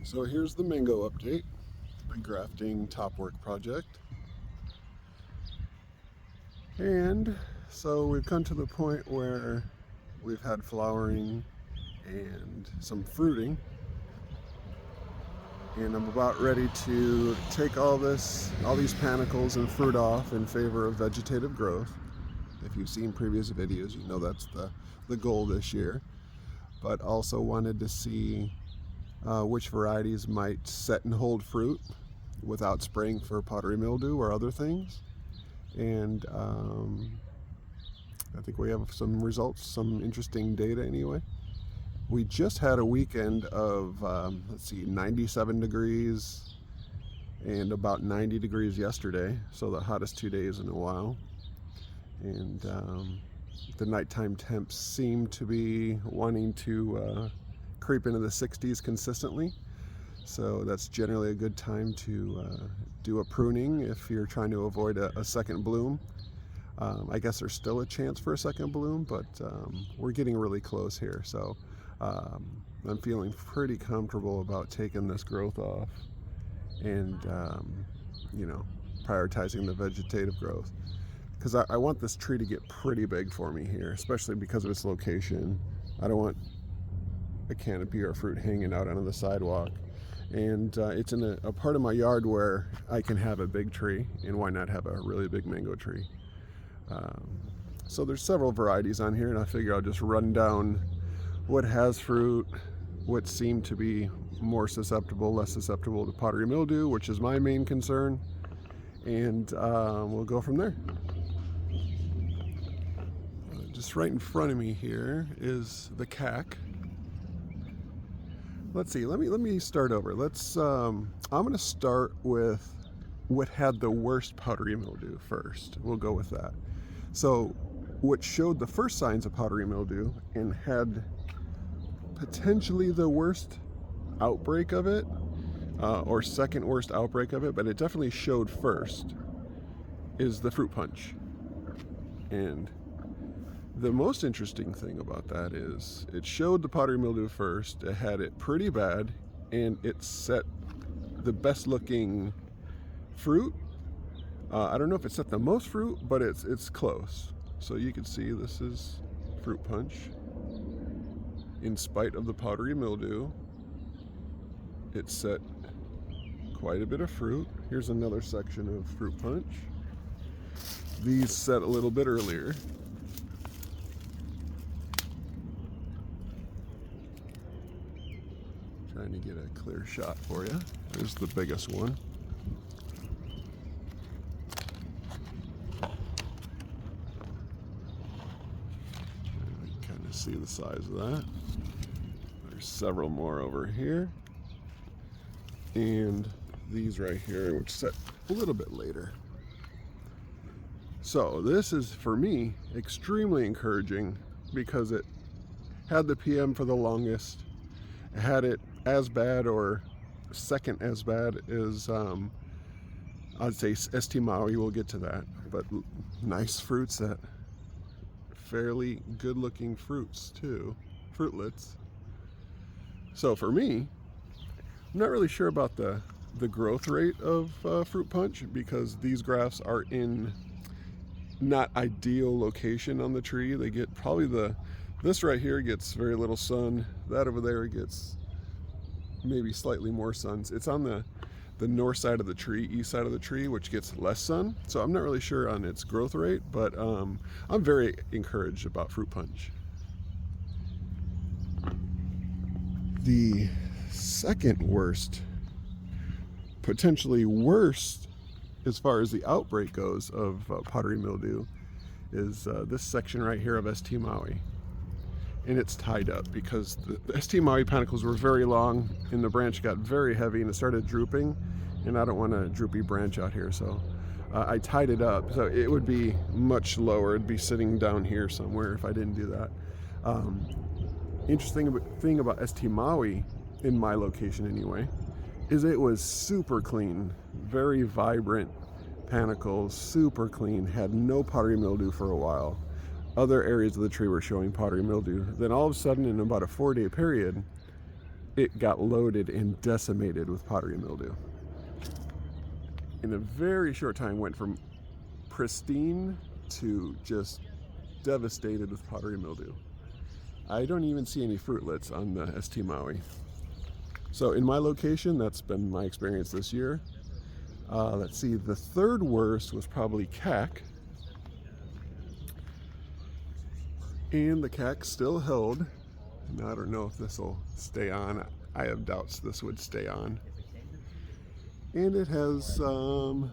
So here's the mango update, the grafting Topwork project. And so we've come to the point where we've had flowering and some fruiting. And I'm about ready to take all these panicles and fruit off in favor of vegetative growth. If you've seen previous videos, you know that's the goal this year. But also wanted to see which varieties might set and hold fruit without spraying for powdery mildew or other things. And I think we have some results, some interesting data anyway. We just had a weekend of, 97 degrees and about 90 degrees yesterday, so the hottest 2 days in a while. And the nighttime temps seem to be wanting to creep into the 60s consistently. So that's generally a good time to do a pruning if you're trying to avoid a second bloom. I guess there's still a chance for a second bloom, but we're getting really close here. So I'm feeling pretty comfortable about taking this growth off and, prioritizing the vegetative growth. Because I want this tree to get pretty big for me here, especially because of its location. I don't want a canopy or fruit hanging out onto the sidewalk. And it's in a part of my yard where I can have a big tree, and why not have a really big mango tree? So there's several varieties on here, and I figure I'll just run down what has fruit, what seem to be more susceptible, less susceptible to powdery mildew, which is my main concern, and we'll go from there. Just right in front of me here is the cack. Let's see, let me start over. I'm gonna start with what had the worst powdery mildew first. We'll go with that. So what showed the first signs of powdery mildew and had potentially the worst outbreak of it, or second worst outbreak of it, but it definitely showed first, is the fruit punch. And the most interesting thing about that is it showed the powdery mildew first, it had it pretty bad, and it set the best looking fruit. I don't know if it set the most fruit, but it's close. So you can see this is fruit punch. In spite of the powdery mildew, it set quite a bit of fruit. Here's another section of fruit punch. These set a little bit earlier. Trying to get a clear shot for you. There's the biggest one. You can kind of see the size of that. There's several more over here. And these right here, which set a little bit later. So this is, for me, extremely encouraging because it had the PM for the longest. It had it as bad or second as bad as I'd say ST Maui. We'll get to that, but nice fruit set, fairly good looking fruits too, fruitlets. So for me, I'm not really sure about the growth rate of fruit punch because these grafts are in not ideal location on the tree. They get probably this right here gets very little sun. That over there gets maybe slightly more sun. It's on the north side of the tree, east side of the tree, which gets less sun. So I'm not really sure on its growth rate, but I'm very encouraged about fruit punch. The second worst, potentially worst as far as the outbreak goes of powdery mildew, is this section right here of ST Maui. And it's tied up because the ST Maui panicles were very long and the branch got very heavy and it started drooping, and I don't want a droopy branch out here, so I tied it up. So it would be much lower. It'd be sitting down here somewhere if I didn't do that. Interesting thing about ST Maui, in my location anyway, is it was super clean, very vibrant panicles, super clean, had no powdery mildew for a while. Other areas of the tree were showing powdery mildew. Then all of a sudden, in about a 4-day period, it got loaded and decimated with powdery mildew. In a very short time, went from pristine to just devastated with powdery mildew. I don't even see any fruitlets on the ST Maui. So in my location, that's been my experience this year. Let's see, the third worst was probably cack. And the cack still held. Now I don't know if this will stay on. I have doubts this would stay on. And it has 2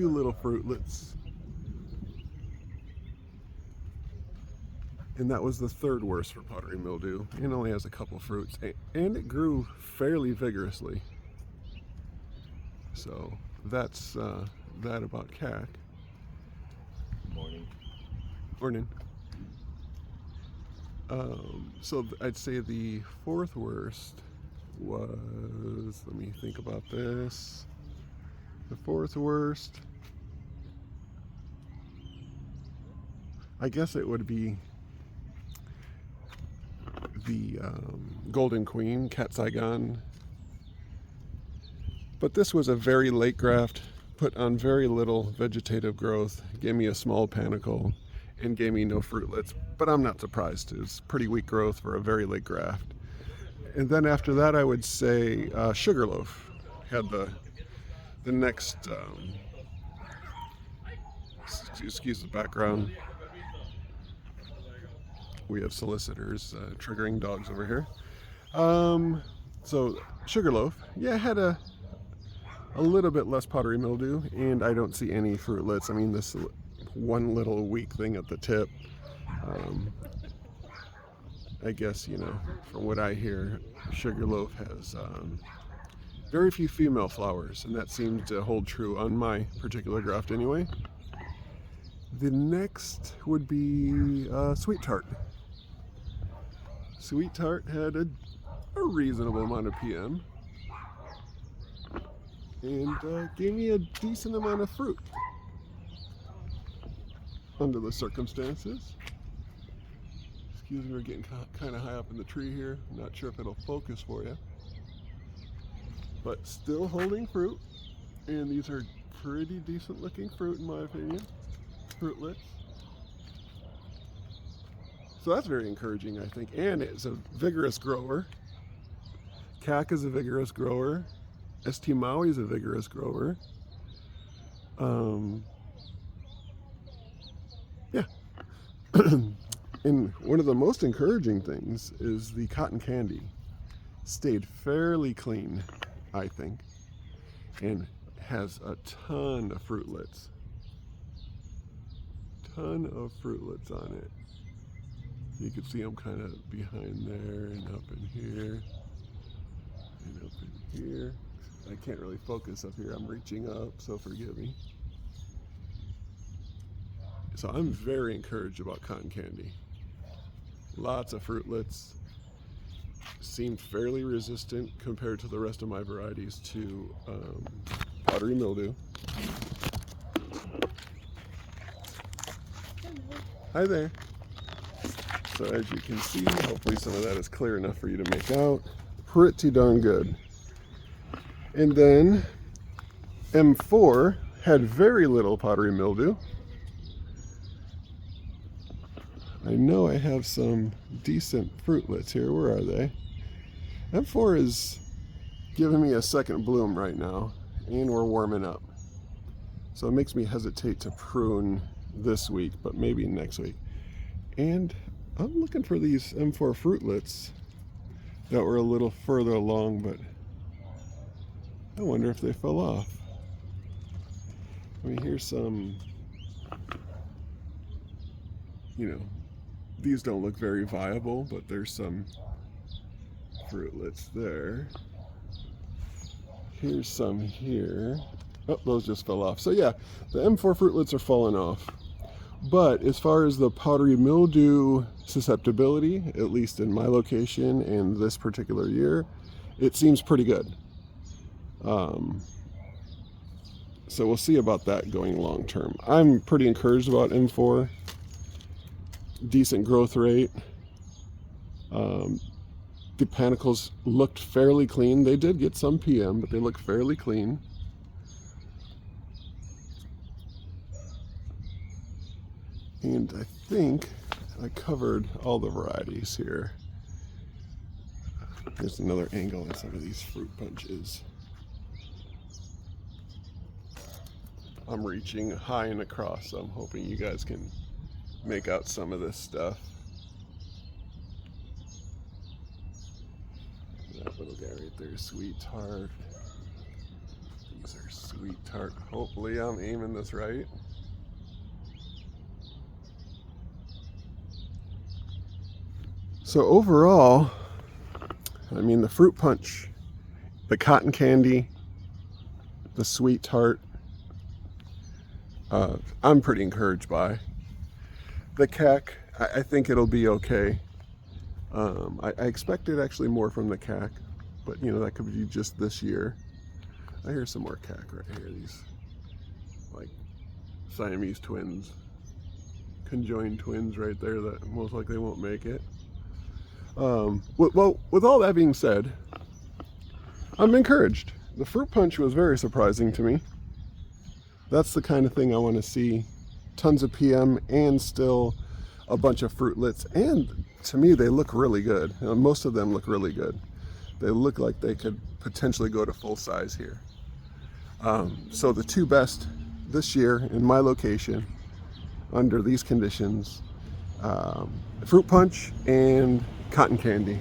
little fruitlets. And that was the third worst for powdery mildew. It only has a couple fruits. And it grew fairly vigorously. So that's that about cack. Morning. Morning. So I'd say the fourth worst was, let me think about this. The fourth worst, I guess it would be the Golden Queen, Cat Saigon. But this was a very late graft, put on very little vegetative growth, gave me a small panicle, and gave me no fruitlets. But I'm not surprised. It's pretty weak growth for a very late graft. And then after that, I would say Sugarloaf had the next, excuse the background. We have solicitors triggering dogs over here. So Sugarloaf, yeah, had a little bit less powdery mildew, and I don't see any fruitlets. I mean, this one little weak thing at the tip. I guess, you know, from what I hear, Sugarloaf has very few female flowers, and that seemed to hold true on my particular graft anyway. The next would be Sweet Tart. Sweet Tart had a reasonable amount of PM and gave me a decent amount of fruit under the circumstances. Excuse me, we're getting kind of high up in the tree here. I'm not sure if it'll focus for you. But still holding fruit. And these are pretty decent looking fruit in my opinion. Fruitlets. So that's very encouraging, I think. And it's a vigorous grower. Cack is a vigorous grower. ST Maui is a vigorous grower. Yeah. And one of the most encouraging things is the cotton candy stayed fairly clean, I think, and has a ton of fruitlets. Ton of fruitlets on it. You can see them kind of behind there and up in here and up in here. I can't really focus up here. I'm reaching up, so forgive me. So I'm very encouraged about cotton candy. Lots of fruitlets. Seem fairly resistant compared to the rest of my varieties to powdery mildew. Hi there. So as you can see, hopefully some of that is clear enough for you to make out. Pretty darn good. And then M4 had very little powdery mildew. I know I have some decent fruitlets here. Where are they? M4 is giving me a second bloom right now, and we're warming up. So it makes me hesitate to prune this week, but maybe next week. And I'm looking for these M4 fruitlets that were a little further along, but I wonder if they fell off. I mean, here's some, you know, these don't look very viable, but there's some fruitlets there. Here's some here. Oh, those just fell off. So yeah, the M4 fruitlets are falling off. But as far as the powdery mildew susceptibility, at least in my location and this particular year, it seems pretty good. So we'll see about that going long term. I'm pretty encouraged about M4. Decent growth rate. The panicles looked fairly clean. They did get some PM, but they look fairly clean. And I think I covered all the varieties here. Here's another angle on some of these fruit punches. I'm reaching high and across, so I'm hoping you guys can make out some of this stuff. That little guy right there, Sweet Tart. These are Sweet Tart. Hopefully I'm aiming this right. So overall, I mean, the fruit punch, the cotton candy, the Sweet Tart, I'm pretty encouraged by. The cack, I think it'll be okay. I expected actually more from the cack, but you know, that could be just this year. I hear some more cack right here. These like Siamese twins, conjoined twins right there that most likely won't make it. Well, with all that being said, I'm encouraged. The fruit punch was very surprising to me. That's the kind of thing I want to see. Tons of PM and still a bunch of fruitlets, and to me they look really good. You know, most of them look really good. They look like they could potentially go to full size here. So the two best this year in my location under these conditions, fruit punch and cotton candy.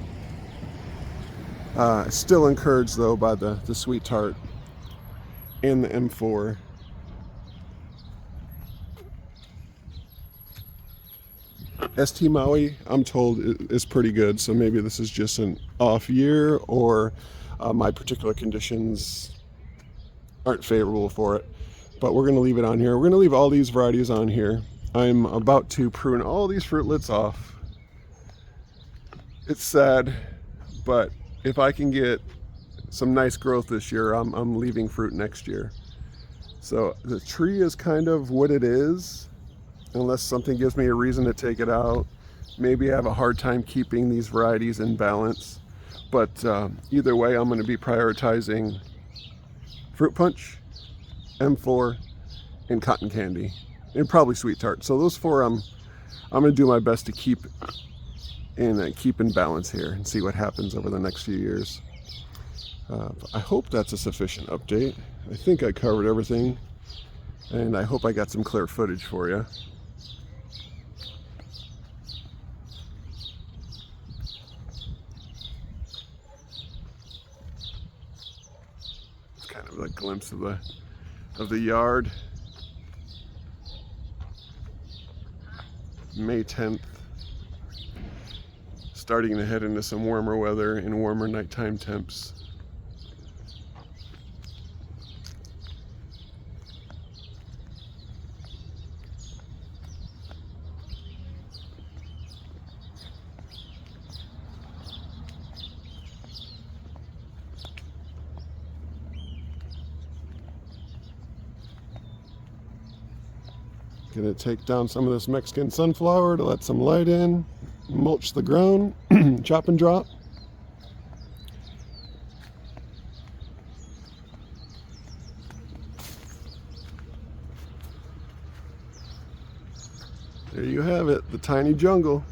Still encouraged though by the Sweet Tart and the M4. ST Maui, I'm told, is pretty good, so maybe this is just an off year, or my particular conditions aren't favorable for it. But we're going to leave it on here. We're going to leave all these varieties on here. I'm about to prune all these fruitlets off. It's sad, but if I can get some nice growth this year, I'm leaving fruit next year. So the tree is kind of what it is. Unless something gives me a reason to take it out. Maybe I have a hard time keeping these varieties in balance. But either way, I'm going to be prioritizing fruit punch, M4, and cotton candy, and probably Sweet Tart. So those four, I'm going to do my best to keep in balance here and see what happens over the next few years. I hope that's a sufficient update. I think I covered everything, and I hope I got some clear footage for you. Kind of a glimpse of the yard. May 10th, starting to head into some warmer weather and warmer nighttime temps. Gonna take down some of this Mexican sunflower to let some light in, mulch the ground, chop and drop. There you have it, the tiny jungle.